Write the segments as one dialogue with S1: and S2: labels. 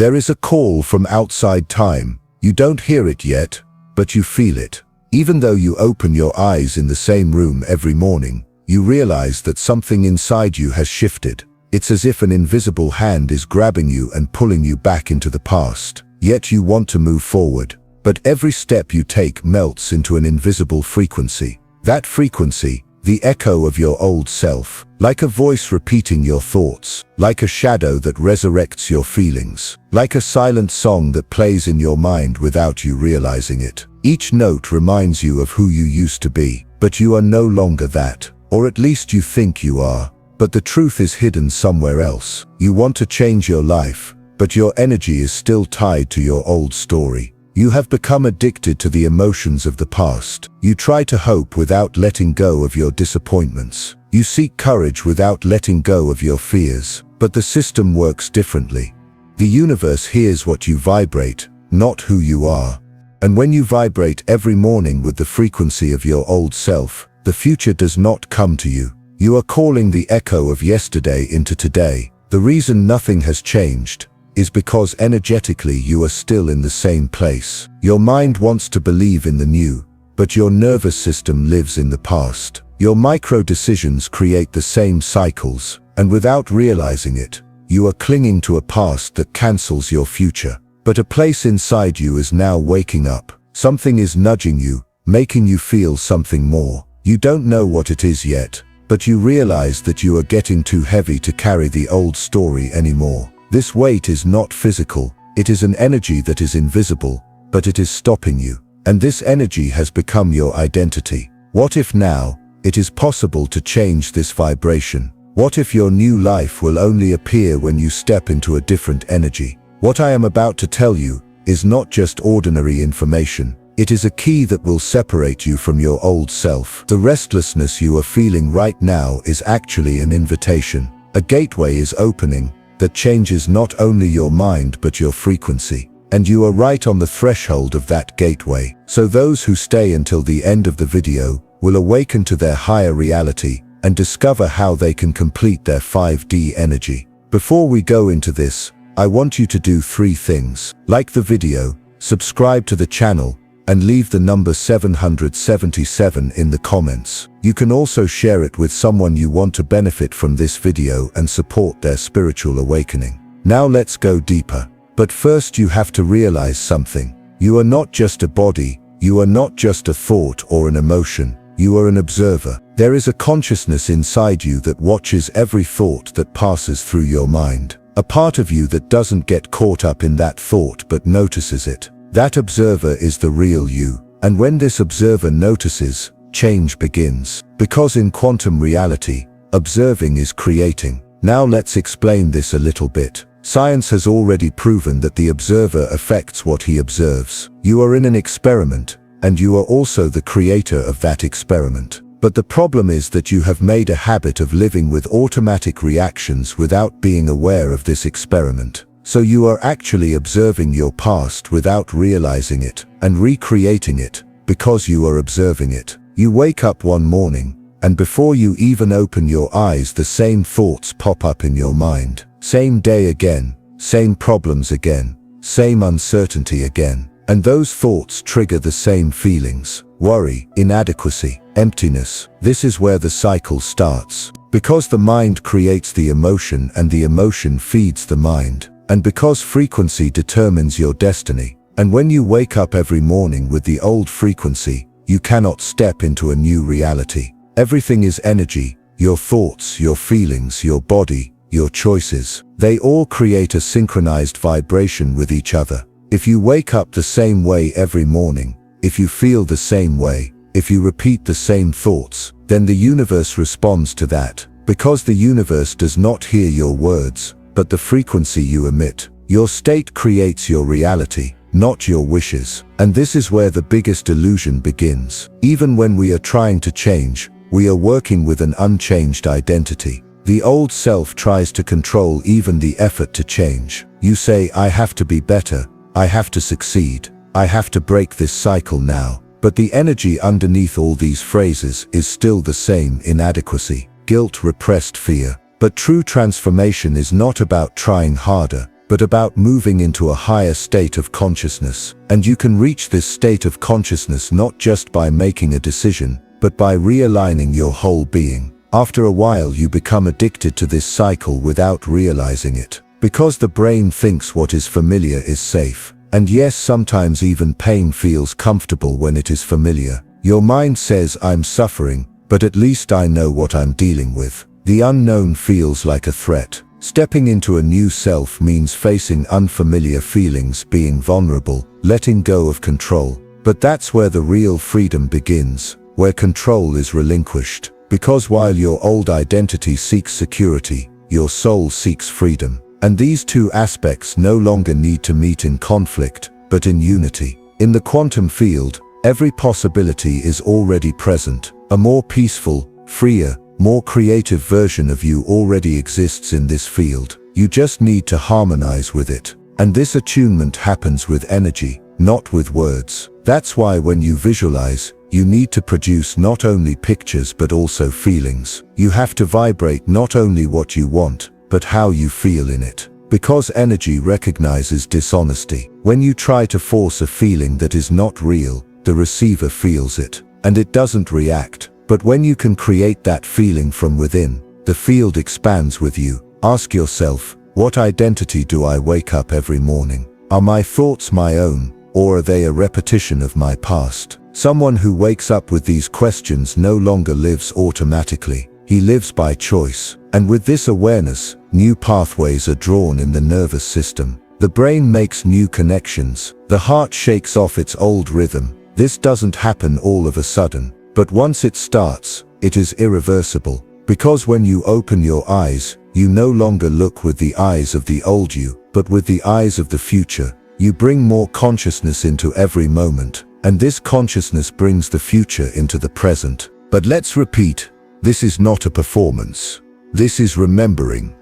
S1: There is a call from outside time. You don't hear it yet, but you feel it. Even though you open your eyes in the same room every morning, you realize that something inside you has shifted. It's as if an invisible hand is grabbing you and pulling you back into the past. Yet you want to move forward. But every step you take melts into an invisible frequency. That frequency, the echo of your old self, like a voice repeating your thoughts, like a shadow that resurrects your feelings, like a silent song that plays in your mind without you realizing it. Each note reminds you of who you used to be, but you are no longer that, or at least you think you are. But the truth is hidden somewhere else. You want to change your life, but your energy is still tied to your old story. You have become addicted to the emotions of the past. You try to hope without letting go of your disappointments. You seek courage without letting go of your fears. But the system works differently. The universe hears what you vibrate, not who you are. And when you vibrate every morning with the frequency of your old self, the future does not come to you. You are calling the echo of yesterday into today. The reason nothing has changed is because energetically you are still in the same place. Your mind wants to believe in the new, but your nervous system lives in the past. Your micro decisions create the same cycles, and without realizing it, you are clinging to a past that cancels your future. But a place inside you is now waking up. Something is nudging you, making you feel something more. You don't know what it is yet, but you realize that you are getting too heavy to carry the old story anymore. This weight is not physical, it is an energy that is invisible, but it is stopping you. And this energy has become your identity. What if now, it is possible to change this vibration? What if your new life will only appear when you step into a different energy? What I am about to tell you is not just ordinary information. It is a key that will separate you from your old self. The restlessness you are feeling right now is actually an invitation. A gateway is opening that changes not only your mind but your frequency. And you are right on the threshold of that gateway. So those who stay until the end of the video will awaken to their higher reality and discover how they can complete their 5D energy. Before we go into this, I want you to do 3 things. Like the video, subscribe to the channel, and leave the number 777 in the comments. You can also share it with someone you want to benefit from this video and support their spiritual awakening. Now let's go deeper. But first you have to realize something. You are not just a body, you are not just a thought or an emotion, you are an observer. There is a consciousness inside you that watches every thought that passes through your mind. A part of you that doesn't get caught up in that thought but notices it. That observer is the real you. And when this observer notices, change begins. Because in quantum reality, observing is creating. Now let's explain this a little bit. Science has already proven that the observer affects what he observes. You are in an experiment, and you are also the creator of that experiment. But the problem is that you have made a habit of living with automatic reactions without being aware of this experiment. So you are actually observing your past without realizing it, and recreating it, because you are observing it. You wake up one morning, and before you even open your eyes, the same thoughts pop up in your mind. Same day again, same problems again, same uncertainty again. And those thoughts trigger the same feelings: worry, inadequacy, emptiness. This is where the cycle starts. Because the mind creates the emotion and the emotion feeds the mind. And because frequency determines your destiny. And when you wake up every morning with the old frequency, you cannot step into a new reality. Everything is energy. Your thoughts, your feelings, your body, your choices. They all create a synchronized vibration with each other. If you wake up the same way every morning, if you feel the same way, if you repeat the same thoughts, then the universe responds to that. Because the universe does not hear your words, but the frequency you emit. Your state creates your reality, not your wishes. And this is where the biggest illusion begins. Even when we are trying to change, we are working with an unchanged identity. The old self tries to control even the effort to change. You say, I have to be better, I have to succeed, I have to break this cycle now. But the energy underneath all these phrases is still the same: inadequacy, guilt, repressed fear. But true transformation is not about trying harder. but about moving into a higher state of consciousness. And you can reach this state of consciousness not just by making a decision, but by realigning your whole being. After a while you become addicted to this cycle without realizing it. Because the brain thinks what is familiar is safe. And yes, sometimes even pain feels comfortable when it is familiar. Your mind says, I'm suffering, but at least I know what I'm dealing with. The unknown feels like a threat. Stepping into a new self means facing unfamiliar feelings, being vulnerable, letting go of control. But that's where the real freedom begins, where control is relinquished. Because while your old identity seeks security, your soul seeks freedom. And these two aspects no longer need to meet in conflict, but in unity. In the quantum field, every possibility is already present. A more peaceful, freer, more creative version of you already exists in this field. You just need to harmonize with it. And this attunement happens with energy, not with words. That's why when you visualize, you need to produce not only pictures but also feelings. You have to vibrate not only what you want, but how you feel in it. Because energy recognizes dishonesty. When you try to force a feeling that is not real, the receiver feels it, and it doesn't react. But when you can create that feeling from within, the field expands with you. Ask yourself, what identity do I wake up every morning? Are my thoughts my own, or are they a repetition of my past? Someone who wakes up with these questions no longer lives automatically. He lives by choice. And with this awareness, new pathways are drawn in the nervous system. The brain makes new connections. The heart shakes off its old rhythm. This doesn't happen all of a sudden. But once it starts, it is irreversible. Because when you open your eyes, you no longer look with the eyes of the old you, but with the eyes of the future. You bring more consciousness into every moment. And this consciousness brings the future into the present. But let's repeat, this is not a performance. This is remembering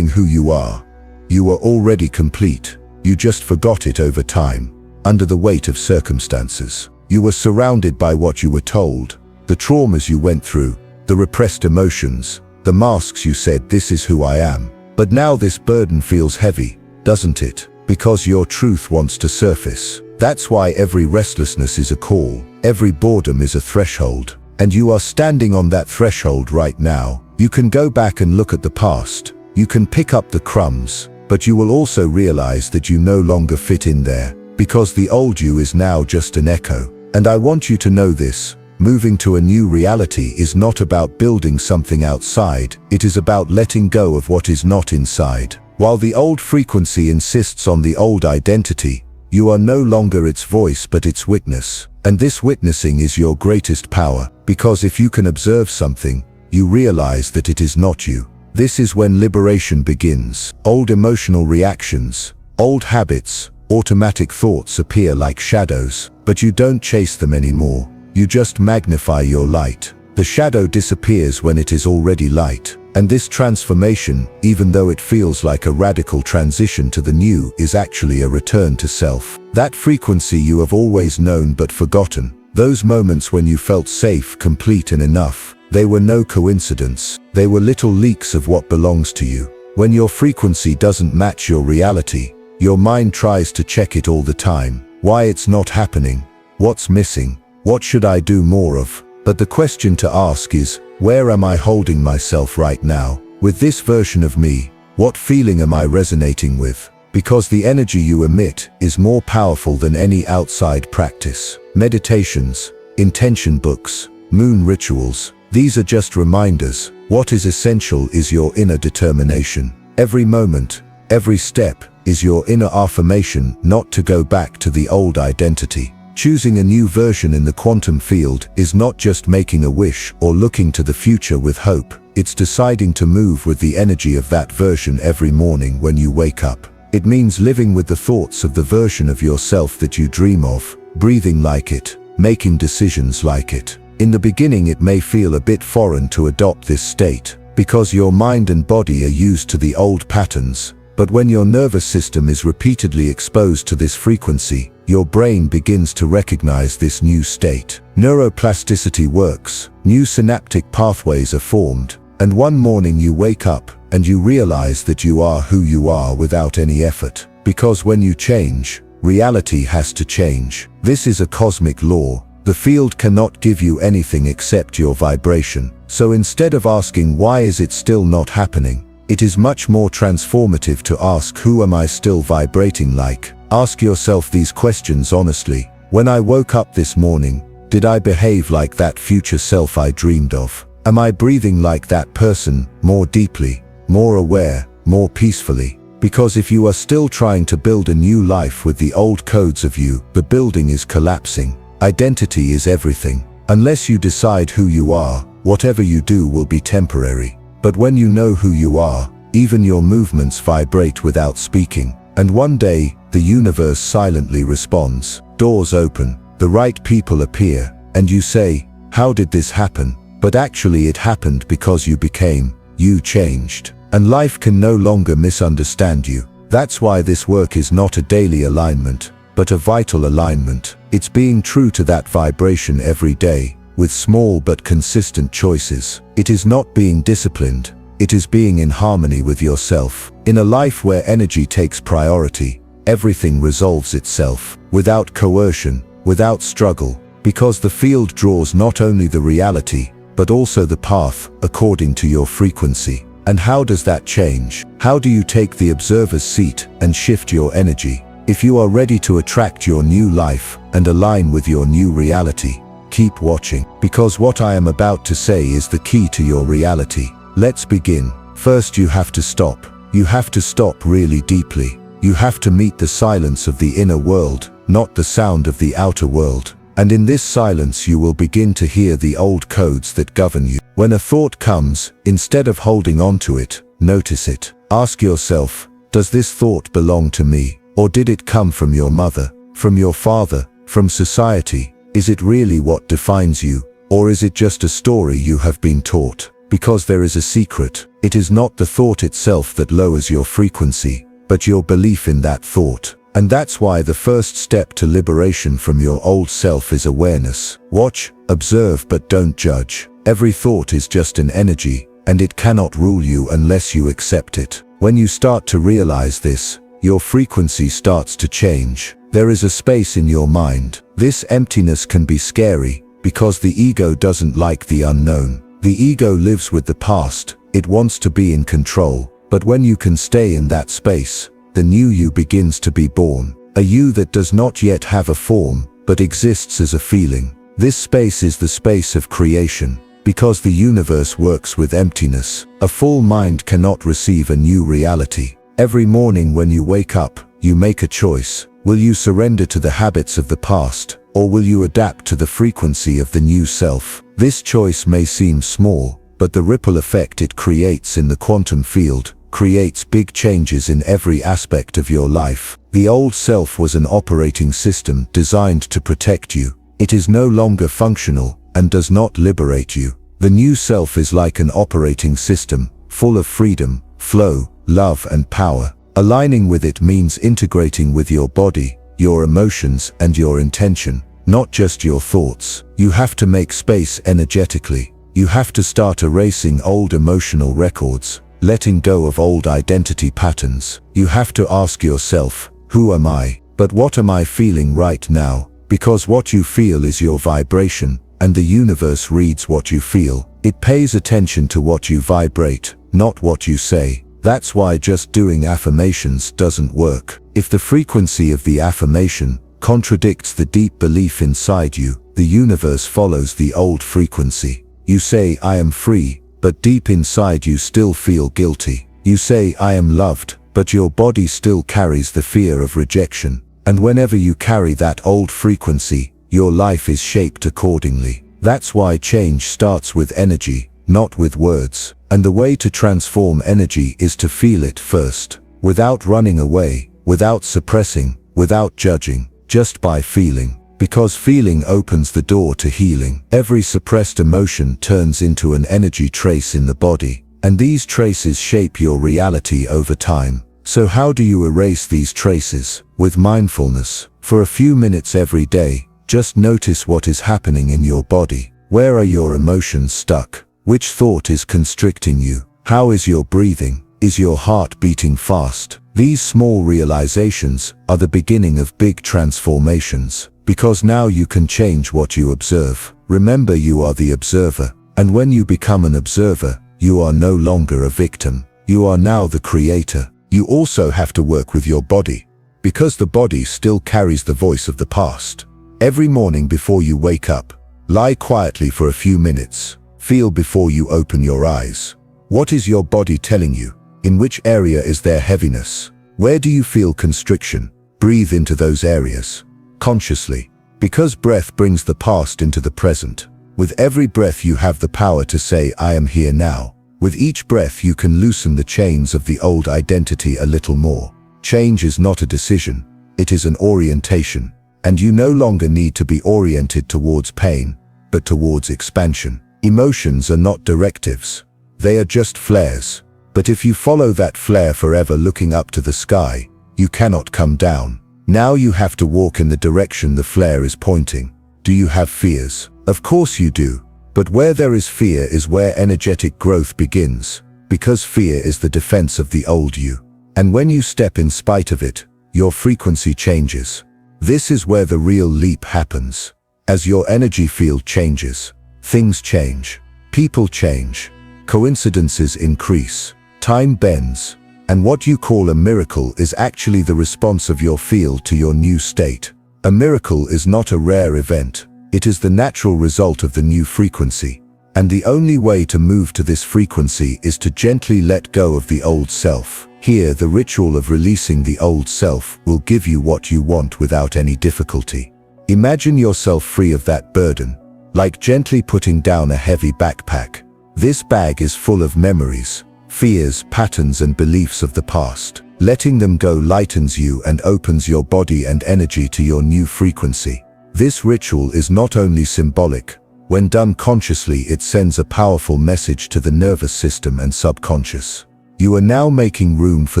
S1: who you are. You are already complete. You just forgot it over time, under the weight of circumstances. You were surrounded by what you were told, the traumas you went through, the repressed emotions, the masks you said, this is who I am. But now this burden feels heavy, doesn't it? Because your truth wants to surface. That's why every restlessness is a call, every boredom is a threshold. And you are standing on that threshold right now. You can go back and look at the past. You can pick up the crumbs, but you will also realize that you no longer fit in there, because the old you is now just an echo. And I want you to know this. Moving to a new reality is not about building something outside. It is about letting go of what is not inside. While the old frequency insists on the old identity, you are no longer its voice but its witness. And this witnessing is your greatest power, because if you can observe something, you realize that it is not you. This is when liberation begins. Old emotional reactions, old habits, automatic thoughts appear like shadows, but you don't chase them anymore. You just magnify your light. The shadow disappears when it is already light. And this transformation, even though it feels like a radical transition to the new, is actually a return to self. That frequency you have always known but forgotten. Those moments when you felt safe, complete and enough. They were no coincidence. They were little leaks of what belongs to you. When your frequency doesn't match your reality, your mind tries to check it all the time. Why it's not happening? What's missing? What should I do more of? But the question to ask is, where am I holding myself right now? With this version of me, what feeling am I resonating with? Because the energy you emit is more powerful than any outside practice. Meditations, intention books, moon rituals, these are just reminders. What is essential is your inner determination. Every moment, every step is your inner affirmation not to go back to the old identity. Choosing a new version in the quantum field is not just making a wish or looking to the future with hope. It's deciding to move with the energy of that version every morning when you wake up. It means living with the thoughts of the version of yourself that you dream of, breathing like it, making decisions like it. In the beginning it may feel a bit foreign to adopt this state, because your mind and body are used to the old patterns. But when your nervous system is repeatedly exposed to this frequency, your brain begins to recognize this new state. Neuroplasticity works. New synaptic pathways are formed. And one morning you wake up and you realize that you are who you are without any effort. Because when you change, reality has to change. This is a cosmic law. The field cannot give you anything except your vibration. So instead of asking why is it still not happening, it is much more transformative to ask who am I still vibrating like. Ask yourself these questions honestly. When I woke up this morning, did I behave like that future self I dreamed of? Am I breathing like that person, more deeply, more aware, more peacefully? Because if you are still trying to build a new life with the old codes of you, the building is collapsing. Identity is everything. Unless you decide who you are, whatever you do will be temporary. But when you know who you are, even your movements vibrate without speaking. And one day, the universe silently responds. Doors open, the right people appear, and you say, how did this happen? But actually it happened because you became, you changed. And life can no longer misunderstand you. That's why this work is not a daily alignment, but a vital alignment. It's being true to that vibration every day, with small but consistent choices. It is not being disciplined, it is being in harmony with yourself. In a life where energy takes priority, everything resolves itself, without coercion, without struggle, because the field draws not only the reality, but also the path, according to your frequency. And how does that change? How do you take the observer's seat and shift your energy? If you are ready to attract your new life and align with your new reality, keep watching, because what I am about to say is the key to your reality. Let's begin. First, you have to stop. You have to stop really deeply. You have to meet the silence of the inner world, not the sound of the outer world. And in this silence you will begin to hear the old codes that govern you. When a thought comes, instead of holding on to it, notice it. Ask yourself, does this thought belong to me? Or did it come from your mother, from your father, from society? Is it really what defines you? Or is it just a story you have been taught? Because there is a secret. It is not the thought itself that lowers your frequency, but your belief in that thought. And that's why the first step to liberation from your old self is awareness. Watch, observe, but don't judge. Every thought is just an energy, and it cannot rule you unless you accept it. When you start to realize this, your frequency starts to change. There is a space in your mind. This emptiness can be scary, because the ego doesn't like the unknown. The ego lives with the past. It wants to be in control. But when you can stay in that space, the new you begins to be born. A you that does not yet have a form, but exists as a feeling. This space is the space of creation. Because the universe works with emptiness, a full mind cannot receive a new reality. Every morning when you wake up, you make a choice. Will you surrender to the habits of the past, or will you adapt to the frequency of the new self? This choice may seem small, but the ripple effect it creates in the quantum field creates big changes in every aspect of your life. The old self was an operating system designed to protect you. It is no longer functional and does not liberate you. The new self is like an operating system, full of freedom, flow, love and power. Aligning with it means integrating with your body, your emotions and your intention, not just your thoughts. You have to make space energetically. You have to start erasing old emotional records, letting go of old identity patterns. You have to ask yourself, who am I? But what am I feeling right now? Because what you feel is your vibration, and the universe reads what you feel. It pays attention to what you vibrate, not what you say. That's why just doing affirmations doesn't work. If the frequency of the affirmation contradicts the deep belief inside you, the universe follows the old frequency. You say, I am free, but deep inside you still feel guilty. You say, I am loved, but your body still carries the fear of rejection. And whenever you carry that old frequency, your life is shaped accordingly. That's why change starts with energy, not with words. And the way to transform energy is to feel it first, without running away, without suppressing, without judging, just by feeling. Because feeling opens the door to healing. Every suppressed emotion turns into an energy trace in the body, and these traces shape your reality over time. So how do you erase these traces? With mindfulness. For a few minutes every day, just notice what is happening in your body. Where are your emotions stuck? Which thought is constricting you? How is your breathing? Is your heart beating fast? These small realizations are the beginning of big transformations, because now you can change what you observe. Remember, you are the observer, and when you become an observer, you are no longer a victim. You are now the creator. You also have to work with your body, because the body still carries the voice of the past. Every morning before you wake up, lie quietly for a few minutes. Feel before you open your eyes. What is your body telling you? In which area is there heaviness? Where do you feel constriction? Breathe into those areas, consciously, because breath brings the past into the present. With every breath you have the power to say, I am here now. With each breath you can loosen the chains of the old identity a little more. Change is not a decision, it is an orientation, and you no longer need to be oriented towards pain, but towards expansion. Emotions are not directives, they are just flares. But if you follow that flare forever looking up to the sky, you cannot come down. Now you have to walk in the direction the flare is pointing. Do you have fears? Of course you do. But where there is fear is where energetic growth begins, because fear is the defense of the old you. And when you step in spite of it, your frequency changes. This is where the real leap happens. As your energy field changes, things change, people change, coincidences increase, time bends, and what you call a miracle is actually the response of your field to your new state. A miracle is not a rare event, it is the natural result of the new frequency. And the only way to move to this frequency is to gently let go of the old self. Here, the ritual of releasing the old self will give you what you want without any difficulty. Imagine yourself free of that burden, like gently putting down a heavy backpack. This bag is full of memories, fears, patterns, and beliefs of the past. Letting them go lightens you and opens your body and energy to your new frequency. This ritual is not only symbolic. When done consciously, it sends a powerful message to the nervous system and subconscious. You are now making room for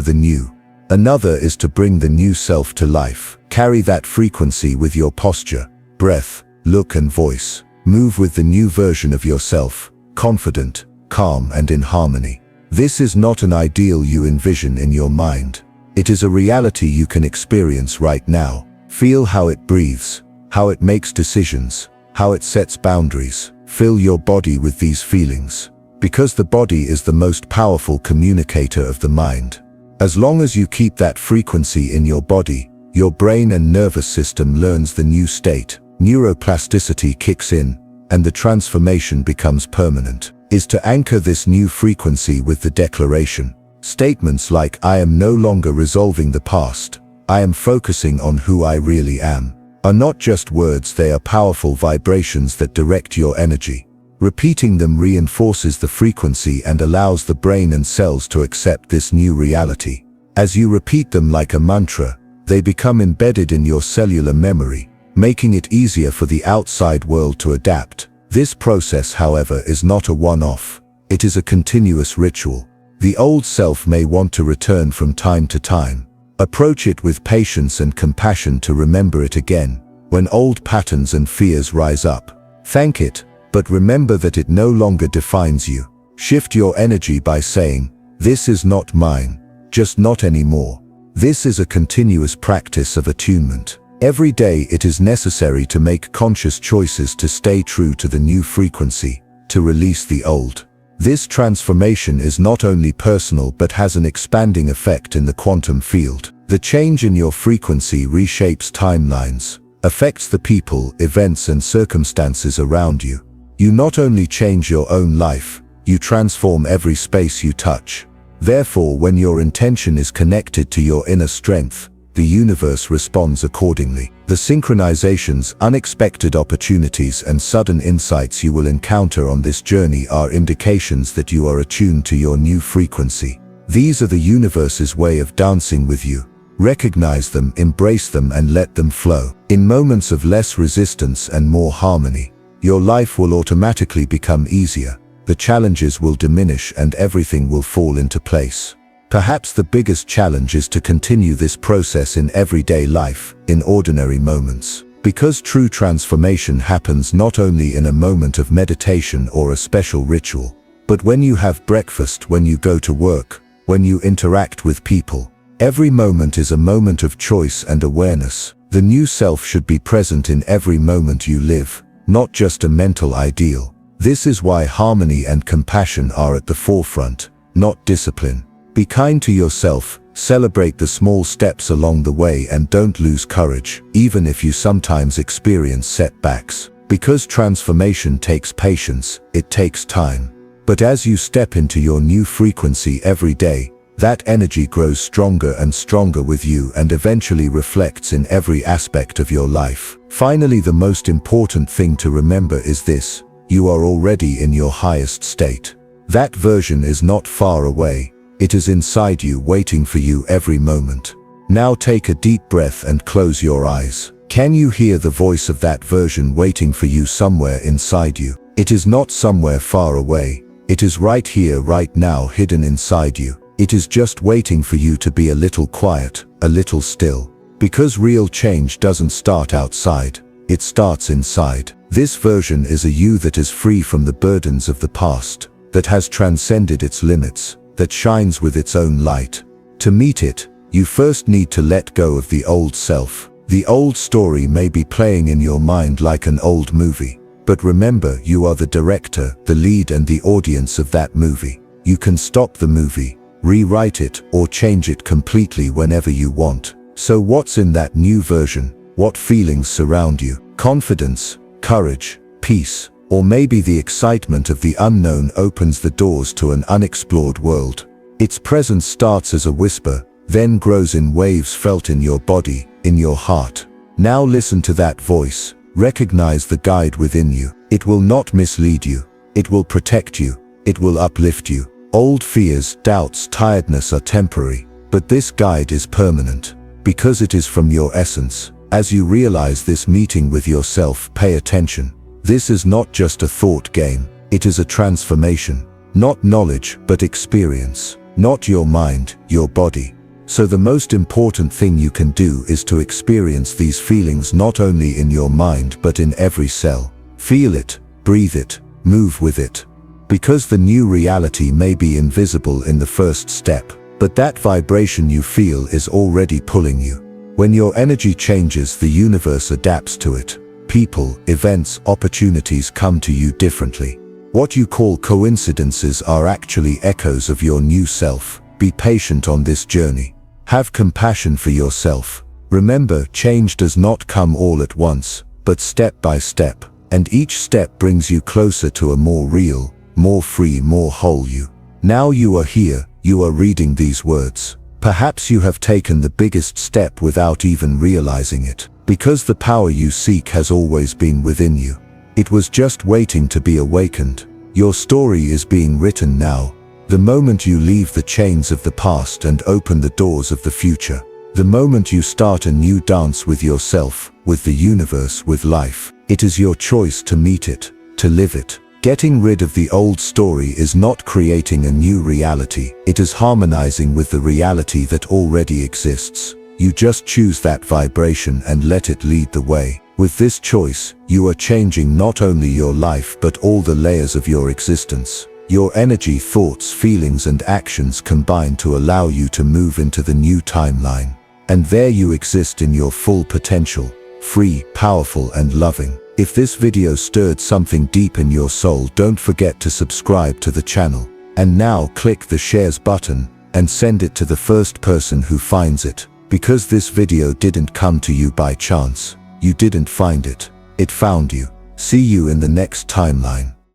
S1: the new. Another is to bring the new self to life. Carry that frequency with your posture, breath, look, and voice. Move with the new version of yourself, confident, calm, and in harmony. This is not an ideal you envision in your mind. It is a reality you can experience right now. Feel how it breathes, how it makes decisions, how it sets boundaries. Fill your body with these feelings, because the body is the most powerful communicator of the mind. As long as you keep that frequency in your body, your brain and nervous system learns the new state. Neuroplasticity kicks in, and the transformation becomes permanent. Is to anchor this new frequency with the declaration. Statements like, I am no longer resolving the past, I am focusing on who I really am, are not just words, they are powerful vibrations that direct your energy. Repeating them reinforces the frequency and allows the brain and cells to accept this new reality. As you repeat them like a mantra, they become embedded in your cellular memory, making it easier for the outside world to adapt. This process, however, is not a one-off. It is a continuous ritual. The old self may want to return from time to time. Approach it with patience and compassion to remember it again. When old patterns and fears rise up, thank it, but remember that it no longer defines you. Shift your energy by saying, this is not mine, just not anymore. This is a continuous practice of attunement. Every day it is necessary to make conscious choices to stay true to the new frequency, to release the old. This transformation is not only personal but has an expanding effect in the quantum field. The change in your frequency reshapes timelines, affects the people, events, and circumstances around you. You not only change your own life, you transform every space you touch. Therefore, when your intention is connected to your inner strength, the universe responds accordingly. The synchronizations, unexpected opportunities, and sudden insights you will encounter on this journey are indications that you are attuned to your new frequency. These are the universe's way of dancing with you. Recognize them, embrace them, and let them flow. In moments of less resistance and more harmony, your life will automatically become easier. The challenges will diminish and everything will fall into place. Perhaps the biggest challenge is to continue this process in everyday life, in ordinary moments. Because true transformation happens not only in a moment of meditation or a special ritual, but when you have breakfast, when you go to work, when you interact with people. Every moment is a moment of choice and awareness. The new self should be present in every moment you live, not just a mental ideal. This is why harmony and compassion are at the forefront, not discipline. Be kind to yourself, celebrate the small steps along the way, and don't lose courage, even if you sometimes experience setbacks. Because transformation takes patience, it takes time. But as you step into your new frequency every day, that energy grows stronger and stronger with you and eventually reflects in every aspect of your life. Finally, the most important thing to remember is this: you are already in your highest state. That version is not far away. It is inside you, waiting for you every moment. Now take a deep breath and close your eyes. Can you hear the voice of that version waiting for you somewhere inside you? It is not somewhere far away. It is right here, right now, hidden inside you. It is just waiting for you to be a little quiet, a little still. Because real change doesn't start outside, it starts inside. This version is a you that is free from the burdens of the past, that has transcended its limits, that shines with its own light. To meet it, you first need to let go of the old self. The old story may be playing in your mind like an old movie, but remember, you are the director, the lead, and the audience of that movie. You can stop the movie, rewrite it, or change it completely whenever you want. So what's in that new version? What feelings surround you? Confidence, courage, peace, or maybe the excitement of the unknown opens the doors to an unexplored world. Its presence starts as a whisper, then grows in waves felt in your body, in your heart. Now listen to that voice. Recognize the guide within you. It will not mislead you. It will protect you. It will uplift you. Old fears, doubts, tiredness are temporary, but this guide is permanent, because it is from your essence. As you realize this meeting with yourself, pay attention. This is not just a thought game. It is a transformation. Not knowledge, but experience. Not your mind, your body. So the most important thing you can do is to experience these feelings not only in your mind but in every cell. Feel it, breathe it, move with it. Because the new reality may be invisible in the first step, but that vibration you feel is already pulling you. When your energy changes, the universe adapts to it. People, events, opportunities come to you differently. What you call coincidences are actually echoes of your new self. Be patient on this journey. Have compassion for yourself. Remember, change does not come all at once, but step by step. And each step brings you closer to a more real, more free, more whole you. Now you are here, you are reading these words. Perhaps you have taken the biggest step without even realizing it. Because the power you seek has always been within you. It was just waiting to be awakened. Your story is being written now. The moment you leave the chains of the past and open the doors of the future. The moment you start a new dance with yourself, with the universe, with life. It is your choice to meet it, to live it. Getting rid of the old story is not creating a new reality. It is harmonizing with the reality that already exists. You just choose that vibration and let it lead the way. With this choice, you are changing not only your life but all the layers of your existence. Your energy, thoughts, feelings, and actions combine to allow you to move into the new timeline. And there you exist in your full potential, free, powerful, and loving. If this video stirred something deep in your soul, don't forget to subscribe to the channel. And now click the shares button and send it to the first person who finds it. Because this video didn't come to you by chance. You didn't find it. It found you. See you in the next timeline.